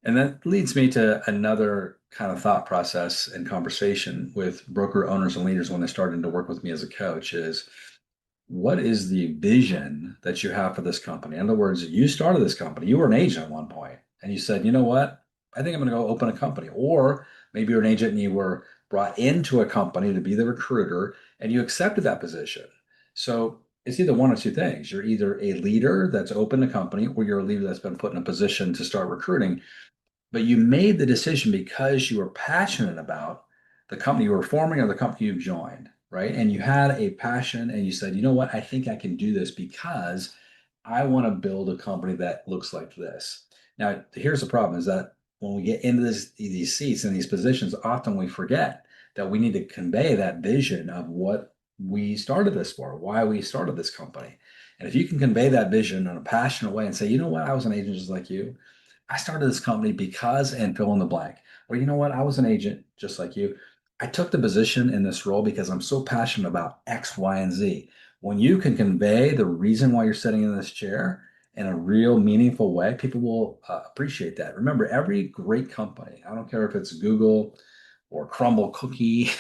And that leads me to another kind of thought process and conversation with broker owners and leaders when they're starting to work with me as a coach is what is the vision that you have for this company? In other words, you started this company, you were an agent at one point, and you said, you know what? I think I'm going to go open a company. Or maybe you're an agent and you were brought into a company to be the recruiter and you accepted that position. So it's either one or two things. You're either a leader that's opened a company or you're a leader that's been put in a position to start recruiting, but you made the decision because you were passionate about the company you were forming or the company you've joined, right? And you had a passion and you said, you know what, I think I can do this because I want to build a company that looks like this. Now, here's the problem is that when we get into these seats and these positions, often we forget that we need to convey that vision of what we started this for, why we started this company. And if you can convey that vision in a passionate way and say, you know what, I was an agent just like you. I started this company because, and fill in the blank. Or you know what? I was an agent just like you. I took the position in this role because I'm so passionate about X, Y, and Z. When you can convey the reason why you're sitting in this chair in a real meaningful way, people will appreciate that. Remember, every great company, I don't care if it's Google or Crumble Cookie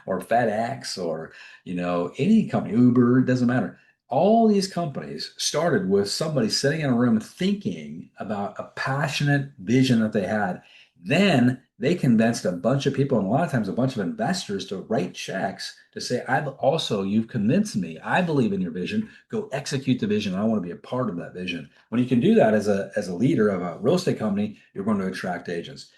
or FedEx or any company, Uber, it doesn't matter. All these companies started with somebody sitting in a room thinking about a passionate vision that they had. Then they convinced a bunch of people and a lot of times a bunch of investors to write checks to say, you've convinced me. I believe in your vision. Go execute the vision. I want to be a part of that vision. When you can do that as a leader of a real estate company, you're going to attract agents.